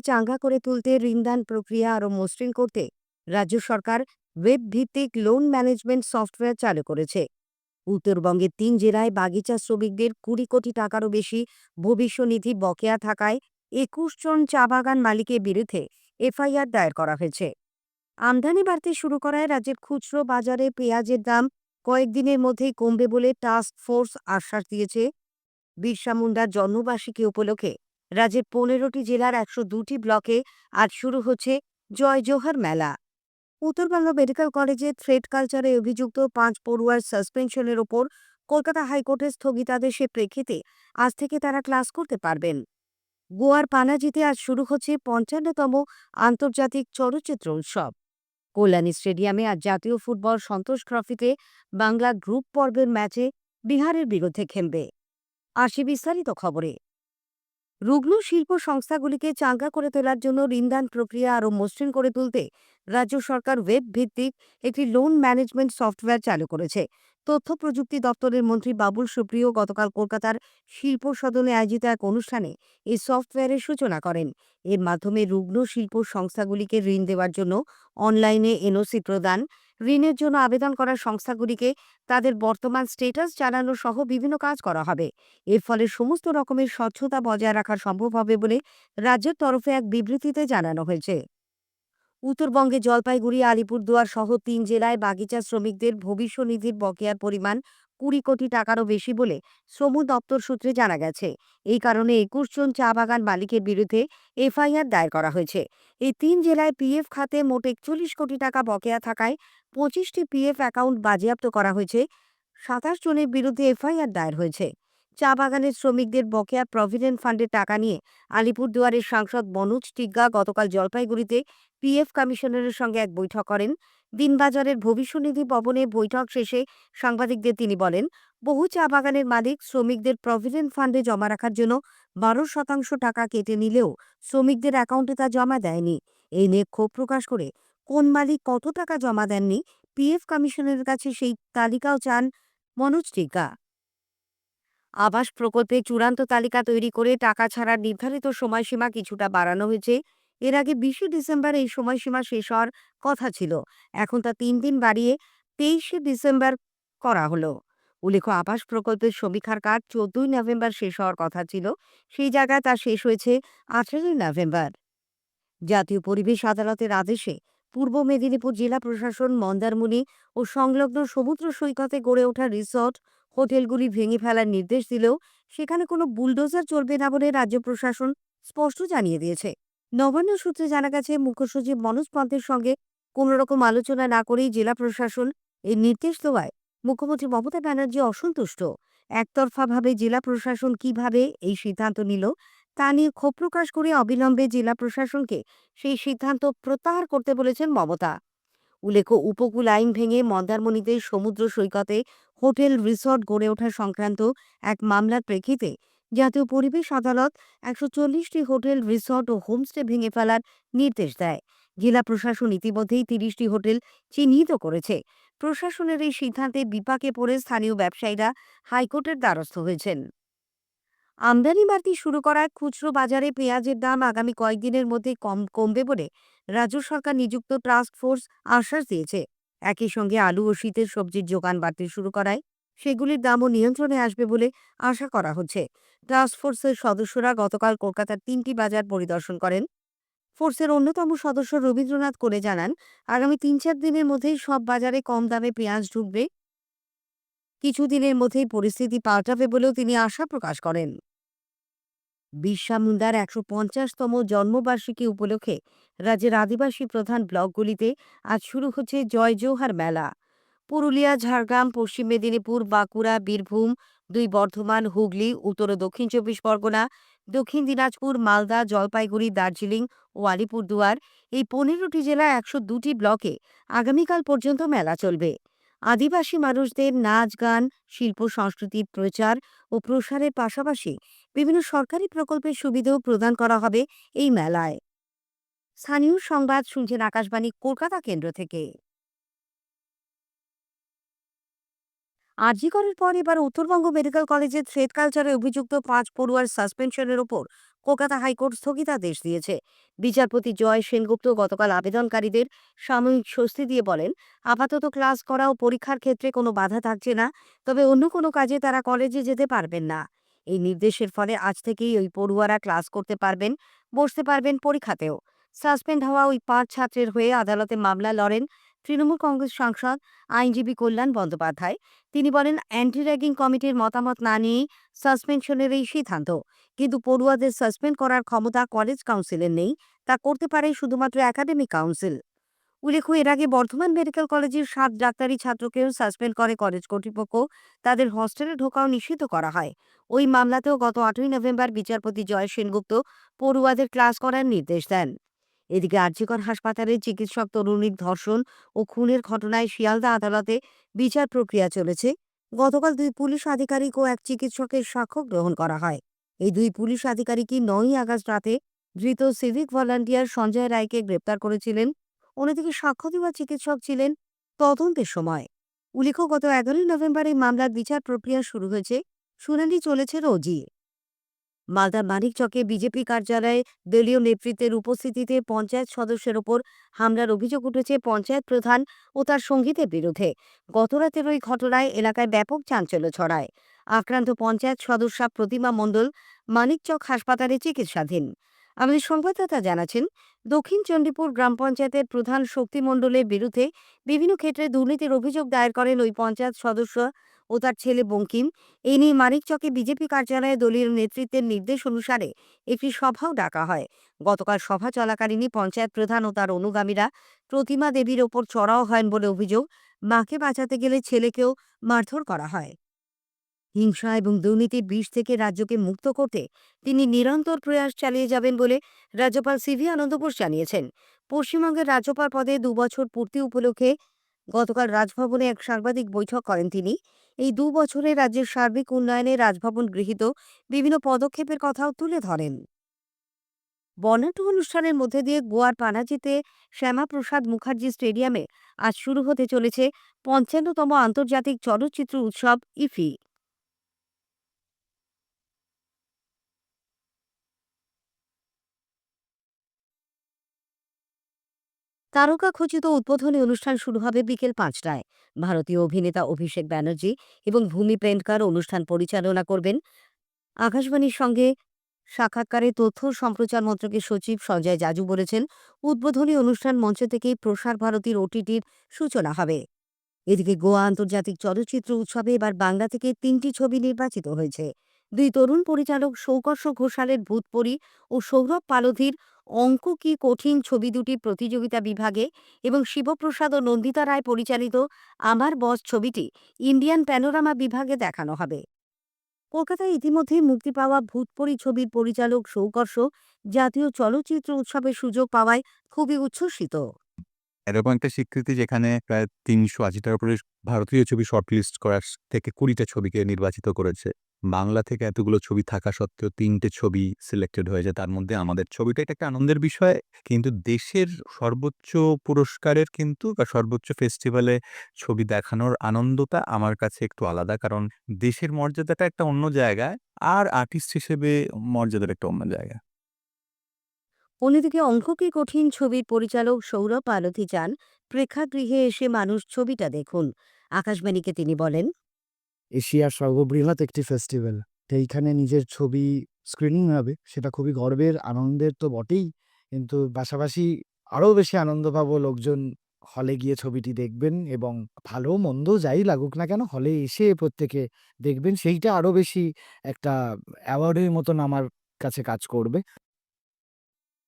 চাঙ্গা করে তুলতে ঋণদান প্রক্রিয়া আরও মসৃণ করতে রাজ্য সরকার ওয়েব ভিত্তিক লোন ম্যানেজমেন্ট সফটওয়্যার চালু করেছে। উত্তরবঙ্গের ৩ জেলায় বাগিচা শ্রমিকদের ২০ কোটি টাকারও বেশি ভবিষ্যনিধি বকেয়া থাকায় ২১ জন চা বাগান মালিকের বিরুদ্ধে এফআইআর দায়ের করা হয়েছে। আমদানি বাড়তে শুরু করায় রাজ্যের খুচরো বাজারে পেঁয়াজের দাম কয়েকদিনের মধ্যেই কমবে বলে টাস্ক ফোর্স আশ্বাস দিয়েছে। বিরসা মুন্ডার জন্মবার্ষিকী উপলক্ষে রাজ্যের ১৫টি জেলার ১০২টি ব্লকে আজ শুরু হচ্ছে জয় জোহার মেলা। উত্তরবঙ্গ মেডিকেল কলেজে থ্রেড কালচারে অভিযুক্ত ৫ পড়ুয়ার সাসপেনশনের ওপর কলকাতা হাইকোর্টের স্থগিতাদেশের প্রেক্ষিতে আজ থেকে তারা ক্লাস করতে পারবেন। গোয়ার পানাজিতে আজ শুরু হচ্ছে ৫৫তম আন্তর্জাতিক চলচ্চিত্র উৎসব। কল্যাণী স্টেডিয়ামে আজ জাতীয় ফুটবল সন্তোষ ট্রফিতে বাংলা গ্রুপ পর্বের ম্যাচে বিহারের বিরুদ্ধে খেলবে। আসি বিস্তারিত খবরে। রুগ্ন শিল্প সংস্থাগুলিকে চাঙ্গা করে তোলার জন্য ঋণদান প্রক্রিয়া আরও মসৃণ করে তুলতে রাজ্য সরকার ওয়েব ভিত্তিক একটি লোন ম্যানেজমেন্ট সফটওয়্যার চালু করেছে। তথ্য প্রযুক্তি দপ্তরের মন্ত্রী বাবুল সুপ্রিয় গতকাল কলকাতার শিল্প সদনে আয়োজিত এক অনুষ্ঠানে এই সফটওয়্যারের সূচনা করেন। এর মাধ্যমে রুগ্ন শিল্প সংস্থাগুলিকে ঋণ দেওয়ার জন্য অনলাইনে এনওসি প্রদান, ঋণের জন্য আবেদন করা সংস্থাগুলিকে তাদের বর্তমান স্টেটাস জানানো সহ বিভিন্ন কাজ করা হবে। এর ফলে সমস্ত রকমের স্বচ্ছতা বজায় রাখা সম্ভব হবে বলে রাজ্যের তরফে এক বিবৃতিতে জানানো হয়েছে। উত্তরবঙ্গে জলপাইগুড়ি, আলিপুরদুয়ার সহ ৩ জেলায় বাগিচা শ্রমিকদের ভবিষ্যনিধির বকেয়ার পরিমাণ ২০ কোটি টাকারও বেশি বলে শ্রম দপ্তর সূত্রে জানা গেছে। এই কারণে ২১ জন চা বাগান মালিকের বিরুদ্ধে এফআইআর দায়ের করা হয়েছে। এই ৩ জেলায় পিএফ খাতে মোট ৪১ কোটি টাকা বকেয়া থাকায় ২৫টি পিএফ অ্যাকাউন্ট বাজেয়াপ্ত করা হয়েছে। ২৭ জনের বিরুদ্ধে এফআইআর দায়ের হয়েছে। চা বাগানের শ্রমিকদের বকেয়া প্রভিডেন্ট ফান্ডের টাকা নিয়ে আলিপুরদুয়ারের সাংসদ মনোজ টিগ্গা গতকাল জলপাইগুড়িতে পিএফ কমিশনারের সঙ্গে এক বৈঠক করেন। দিনবাজারের ভবিষ্যনিধি ভবনে বৈঠক শেষে সাংবাদিকদের তিনি বলেন, বহু চা বাগানের মালিক শ্রমিকদের প্রভিডেন্ট ফান্ডে জমা রাখার জন্য ১২% টাকা কেটে নিলেও শ্রমিকদের অ্যাকাউন্টে তা জমা দেয়নি। এই নিয়ে ক্ষোভ প্রকাশ করে কোন মালিক কত টাকা জমা দেননি পিএফ কমিশনারের কাছে সেই তালিকাও চান মনোজ টিগ্গা। আবাস প্রকল্পে চূড়ান্ত তালিকা তৈরি করে টাকা ছাড়ার নির্ধারিত সময়সীমা কিছুটা বাড়ানো হয়েছে। এর আগে ২০শে ডিসেম্বর এই সময়সীমা শেষ হওয়ার কথা ছিল। এখন তা ৩ দিন বাড়িয়ে ২৩শে ডিসেম্বর করা হলো। উল্লেখ্য, আবাস প্রকল্পের সমীক্ষার কাজ ১৪ই নভেম্বর শেষ হওয়ার কথা ছিল। সেই জায়গায় তা শেষ হয়েছে ১৮ই নভেম্বর। জাতীয় পরিবেশ আদালতের আদেশে পূর্ব মেদিনীপুর জেলা প্রশাসন মন্দারমণি ও সংলগ্ন সমুদ্র সৈকতে গড়ে ওঠা রিসর্ট, হোটেলগুলি ভেঙে ফেলার নির্দেশ দিলেও সেখানে কোনো বুলডোজার চলবে না বলে রাজ্য প্রশাসন স্পষ্ট জানিয়ে দিয়েছে। নবান্ন সূত্রে জানা গেছে, মুখ্য সচিব মনোজ পন্থের সঙ্গে কোনো রকম আলোচনা না করেই জেলা প্রশাসন এই নির্দেশ দেওয়ায় মুখ্যমন্ত্রী মমতা ব্যানার্জি অসন্তুষ্ট। একতরফাভাবে জেলা প্রশাসন কিভাবে এই সিদ্ধান্ত নিল তা নিয়ে ক্ষোভ প্রকাশ করে অবিলম্বে জেলা প্রশাসনকে সেই সিদ্ধান্ত প্রত্যাহার করতে বলেছেন মমতা। উল্লেখ্য, উপকূল আইন ভেঙে মন্দারমণিতে সমুদ্র সৈকতে হোটেল রিসর্ট গড়ে ওঠা সংক্রান্ত এক মামলার প্রেক্ষিতে জাতীয় পরিবেশ আদালত ১৪০টি হোটেল, রিসর্ট ও হোমস্টে ভেঙে ফেলার নির্দেশ দেয়। জেলা প্রশাসন ইতিমধ্যেই ৩০টি হোটেল চিহ্নিত করেছে। প্রশাসনের এই সিদ্ধান্তে বিপাকে পড়ে স্থানীয় ব্যবসায়ীরা হাইকোর্টের দ্বারস্থ হয়েছেন। আমদানি বাড়তি শুরু করায় খুচরো বাজারে পেঁয়াজের দাম আগামী কয়েকদিনের মধ্যে কমবে বলে রাজ্য সরকার নিযুক্ত টাস্ক ফোর্স আশ্বাস দিয়েছে। একই সঙ্গে আলু ও শীতের সবজির যোগান বাড়তে শুরু করায় সেগুলির দামও নিয়ন্ত্রণে আসবে বলে আশা করা হচ্ছে। টাস্ক ফোর্সের সদস্যরা গতকাল কলকাতার ৩টি বাজার পরিদর্শন করেন। ফোর্সের অন্যতম সদস্য রবীন্দ্রনাথ করে জানান, আগামী ৩-৪ দিনের মধ্যেই সব বাজারে কম দামে পেঁয়াজ ঢুকবে। কিছুদিনের মধ্যেই পরিস্থিতি পাল্টাবে বলেও তিনি আশা প্রকাশ করেন। বিরসা মুন্ডার ১৫০তম জন্মবার্ষিকী উপলক্ষে রাজ্যের আদিবাসী প্রধান ব্লকগুলিতে আজ শুরু হচ্ছে জয় জোহার মেলা। পুরুলিয়া, ঝাড়গ্রাম, পশ্চিম মেদিনীপুর, বাঁকুড়া, বীরভূম, ২ বর্ধমান, হুগলি, উত্তর ও দক্ষিণ ২৪ পরগনা, দক্ষিণ দিনাজপুর, মালদা, জলপাইগুড়ি, দার্জিলিং ও আলিপুরদুয়ার এই ১৫টি জেলার ১০২টি ব্লকে আগামীকাল পর্যন্ত মেলা চলবে। আদিবাসী মানুষদের নাচ, গান, শিল্প সংস্কৃতির প্রচার ও প্রসারের পাশাপাশি বিভিন্ন সরকারি প্রকল্পের সুবিধাও প্রদান করা হবে এই মেলায়। স্থানীয় সংবাদ শুনছেন আকাশবাণী কলকাতা কেন্দ্র থেকে। আরজি করের পর এবার উত্তরবঙ্গ মেডিকেল কলেজের থ্রেড কালচারে অভিযুক্ত 5 পড়ুয়ার সাসপেনশনের ওপর কলকাতা হাইকোর্ট স্থগিতাদেশ দিয়েছে। বিচারপতি জয় সেনগুপ্ত গতকাল আবেদনকারীদের সাময়িক স্বস্তি দিয়ে বলেন, আপাতত ক্লাস করা ও পরীক্ষার ক্ষেত্রে কোনো বাধা থাকছে না, তবে অন্য কোনো কাজে তারা কলেজে যেতে পারবেন না। এই নির্দেশের ফলে আজ থেকেই ওই পড়ুয়ারা ক্লাস করতে পারবেন, বসতে পারবেন পরীক্ষাতেও। সাসপেন্ড হওয়া ওই 5 ছাত্রের হয়ে আদালতে মামলা লড়েন তৃণমূল কংগ্রেস সাংসদ আইনজীবী কল্যাণ বন্দ্যোপাধ্যায়। তিনি বলেন, অ্যান্টি র্যাগিং কমিটির মতামত না নিয়েই সাসপেনশনের এই সিদ্ধান্ত। কিন্তু পড়ুয়াদের সাসপেন্ড করার ক্ষমতা কলেজ কাউন্সিলের নেই, তা করতে পারে শুধুমাত্র একাডেমিক কাউন্সিল। উল্লেখ্য, এর আগে বর্ধমান মেডিকেল কলেজের 7 ডাক্তারি ছাত্রকেও সাসপেন্ড করে কলেজ কর্তৃপক্ষ, তাদের হস্টেলে ঢোকাও নিষিদ্ধ করা হয়। ওই মামলাতেও গত 8ই নভেম্বর বিচারপতি জয় সেনগুপ্ত পড়ুয়াদের ক্লাস করার নির্দেশ দেন। এদিকে আরজিকর হাসপাতালে চিকিৎসক তরুণীর ধর্ষণ ও খুনের ঘটনায় শিয়ালদা আদালতে বিচার প্রক্রিয়া চলেছে। গতকাল 2 পুলিশ আধিকারিক ও এক চিকিৎসকের সাক্ষ্য গ্রহণ করা হয়। এই 2 পুলিশ আধিকারিকই 9ই আগস্ট রাতে ধৃত সিভিক ভলান্টিয়ার সঞ্জয় রায়কে গ্রেপ্তার করেছিলেন। অন্যদিকে সাক্ষ্য দেওয়া চিকিৎসক ছিলেন তদন্তের সময়। উল্লেখ্য, গত 11ই নভেম্বর এই মামলার বিচার প্রক্রিয়া শুরু হয়েছে। শুনানি চলেছে রোজই। মালদার মানিকচকে বিজেপি কার্যালয়ে দলীয় নেতৃত্বের উপস্থিতিতে পঞ্চায়েত সদস্যের ওপর হামলার অভিযোগ উঠেছে পঞ্চায়েত প্রধান ও তার সঙ্গীদের বিরুদ্ধে। গতরাতের ওই ঘটনায় এলাকায় ব্যাপক চাঞ্চল্য ছড়ায়। আক্রান্ত পঞ্চায়েত সদস্যা প্রতিমা মণ্ডল মানিকচক হাসপাতালে চিকিৎসাধীন। আমাদের সংবাদদাতা জানাচ্ছেন, দক্ষিণ চণ্ডীপুর গ্রাম পঞ্চায়েতের প্রধান শক্তি মণ্ডলের বিরুদ্ধে বিভিন্ন ক্ষেত্রে দুর্নীতির অভিযোগ দায়ের করেন ওই পঞ্চায়েত সদস্য ও তার ছেলে বঙ্কিম। এই নিয়ে মানিকচকে বিজেপি কার্যালয়ে দলীয় নেতৃত্বের নির্দেশ অনুসারে একটি সভাও ডাকা হয়। গতকাল সভা চলাকালীনই পঞ্চায়েত প্রধান ও তার অনুগামীরা প্রতিমা দেবীর ওপর চড়াও হয় বলে অভিযোগ। মাকে বাঁচাতে গেলে ছেলেকেও মারধর করা হয়। হিংসা এবং দুর্নীতির বিষ থেকে রাজ্যকে মুক্ত করতে তিনি নিরন্তর প্রয়াস চালিয়ে যাবেন বলে রাজ্যপাল সিভি আনন্দ বোস জানিয়েছেন। পশ্চিমবঙ্গের রাজ্যপাল পদে 2 বছর পূর্তি উপলক্ষে গতকাল রাজভবনে এক সাংবাদিক বৈঠক করেন তিনি। এই 2 বছরে রাজ্যের সার্বিক উন্নয়নে রাজভবন গৃহীত বিভিন্ন পদক্ষেপের কথাও তুলে ধরেন। বর্ণাঢ্য অনুষ্ঠানের মধ্যে দিয়ে গোয়ার পানাজিতে শ্যামাপ্রসাদ মুখার্জি স্টেডিয়ামে আজ শুরু হতে চলেছে 55তম আন্তর্জাতিক চলচ্চিত্র উৎসব ইফি। তারকাখচিত উদ্বোধনী অনুষ্ঠান শুরু হবে বিকেল 5টায়। ভারতীয় অভিনেতা অভিষেক ব্যানার্জি এবং ভূমি পেন্টকার অনুষ্ঠান পরিচালনা করবেন। আকাশবাণীর সঙ্গে সাক্ষাৎকারে তথ্য ও সম্প্রচার মন্ত্রকের সচিব সঞ্জয় জাজু বলেছেন, উদ্বোধনী অনুষ্ঠান মঞ্চ থেকেই প্রসার ভারতীর ওটিটির সূচনা হবে। এদিকে গোয়া আন্তর্জাতিক চলচ্চিত্র উৎসবে এবার বাংলা থেকে 3টি ছবি নির্বাচিত হয়েছে। 2 তরুণ পরিচালক সৌকর্ষ ঘোষালের ভূতপরী ও সৌরভ পালোধির অঙ্ক কি কঠিন ছবি দুটি প্রতিযোগিতা বিভাগে এবং শিবপ্রসাদ ও নন্দিতা রায় পরিচালিত আমার বস ছবিটি ইন্ডিয়ান প্যানোরামা বিভাগে দেখানো হবে। কলকাতায় ইতিমধ্যেই মুক্তি পাওয়া ভূতপরী ছবির পরিচালক সৌকর্ষ জাতীয় চলচ্চিত্র উৎসবের সুযোগ পাওয়ায় খুবই উচ্ছ্বসিত। এরকম একটা স্বীকৃতি যেখানে প্রায় ৩৮০টার উপরে ভারতীয় ছবি শর্টলিস্ট করার থেকে ২০টা ছবিকে নির্বাচিত করেছে। বাংলা থেকে এতগুলো ছবি থাকা সত্ত্বেও ৩টে ছবি সিলেক্টেড হয়েছে। তার মধ্যে আমাদের ছবিটা, এটা একটা আনন্দের বিষয়। কিন্তু দেশের সর্বোচ্চ পুরস্কারের কিন্তু বা সর্বোচ্চ ফেস্টিভ্যালে ছবি দেখানোর আনন্দটা আমার কাছে একটু আলাদা। কারণ দেশের মর্যাদাটা একটা অন্য জায়গায়, আর আর্টিস্ট হিসেবে মর্যাদাটা একটা অন্য জায়গায়। অন্যদিকে অঙ্ক কি কঠিন ছবির পরিচালক সৌরভ পালোধি চান প্রেক্ষাগৃহে এসে মানুষ ছবিটা দেখুন। আকাশবাণীকে তিনি বলেন, এশিয়ার সর্ববৃহৎ একটি ফেস্টিভ্যাল। এইখানে নিজের ছবি স্ক্রিনিং হবে, সেটা খুবই গর্বের, আনন্দের তো বটেই। কিন্তু পাশাপাশি আরও বেশি আনন্দ পাবো লোকজন হলে গিয়ে ছবিটি দেখবেন এবং ভালো মন্দ যাই লাগুক না কেন হলে এসে প্রত্যেকে দেখবেন। সেইটা আরও বেশি একটা অ্যাওয়ার্ডের মতন আমার কাছে কাজ করবে।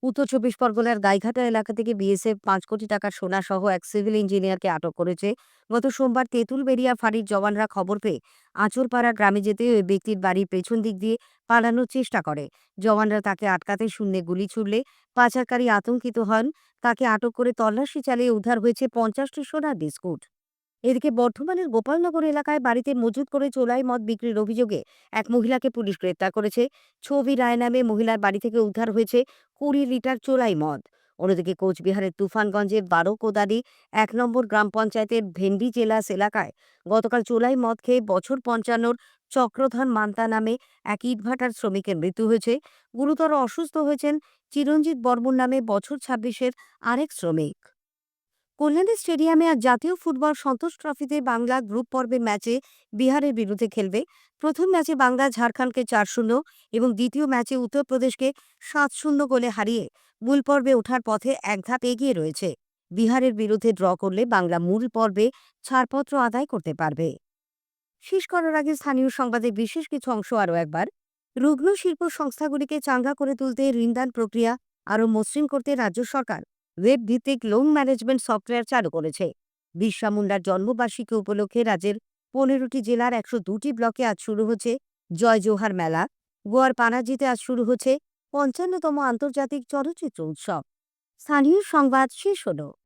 উত্তর 24 পরগনার গাইঘাটা এলাকা থেকে বিএসএফ 5 কোটি টাকার সোনা সহ এক সিভিল ইঞ্জিনিয়ারকে আটক করেছে। গত সোমবার তেঁতুলবেড়িয়া ফাঁড়ির জওয়ানরা খবর পেয়ে আঁচরপাড়া গ্রামে যেতে ওই ব্যক্তির বাড়ির পেছন দিক দিয়ে পালানোর চেষ্টা করে। জওয়ানরা তাকে আটকাতে শূন্যে গুলি ছুড়লে পাচারকারী আতঙ্কিত হন। তাকে আটক করে তল্লাশি চালিয়ে উদ্ধার হয়েছে 50টি সোনার বিস্কুট। এদিকে বর্ধমানের গোপালনগর এলাকায় বাড়িতে মজুত করে চোলাই মদ বিক্রির অভিযোগে এক মহিলাকে পুলিশ গ্রেপ্তার করেছে। ছবি রায় নামে মহিলার বাড়ি থেকে উদ্ধার হয়েছে 20 লিটার চোলাই মদ। অন্যদিকে কোচবিহারের তুফানগঞ্জের বারোকোদারি ১ নম্বর গ্রাম পঞ্চায়েতের ভেন্ডি জেলাস এলাকায় গতকাল চোলাই মদ খেয়ে বছর ৫৫ চক্রধর মান্তা নামে এক ইটভাটার শ্রমিকের মৃত্যু হয়েছে। গুরুতর অসুস্থ হয়েছেন চিরঞ্জিত বর্মন নামে বছর ২৬-এর আরেক শ্রমিক। কল্যাণী স্টেডিয়ামে আজ জাতীয় ফুটবল সন্তোষ ট্রফিতে বাংলা গ্রুপ পর্বের ম্যাচে বিহারের বিরুদ্ধে খেলবে। প্রথম ম্যাচে বাংলা ঝাড়খণ্ডকে ৪-০ এবং দ্বিতীয় ম্যাচে উত্তরপ্রদেশকে ৭-০ গোলে হারিয়ে মূল পর্বে ওঠার পথে এক ধাপ এগিয়ে রয়েছে। বিহারের বিরুদ্ধে ড্র করলে বাংলা মূল পর্বে ছাড়পত্র আদায় করতে পারবে। শেষ করার আগে স্থানীয় সংবাদের বিশেষ কিছু অংশ আরও একবার। রুগ্ন শিল্প সংস্থাগুলিকে চাঙ্গা করে তুলতে ঋণদান প্রক্রিয়া আরও মসৃণ করতে রাজ্য সরকার ওয়েব ভিত্তিক লোন ম্যানেজমেন্ট সফটওয়্যার চালু করেছে। বিরসা মুন্ডার জন্মবার্ষিকী উপলক্ষে রাজ্যের ১৫টি জেলার ১০২টি ব্লকে আজ শুরু হচ্ছে জয় জোহার মেলা। গোয়ার পানাজিতে আজ শুরু হচ্ছে ৫৫তম আন্তর্জাতিক চলচ্চিত্র উৎসব। স্থানীয় সংবাদ শেষ হলো।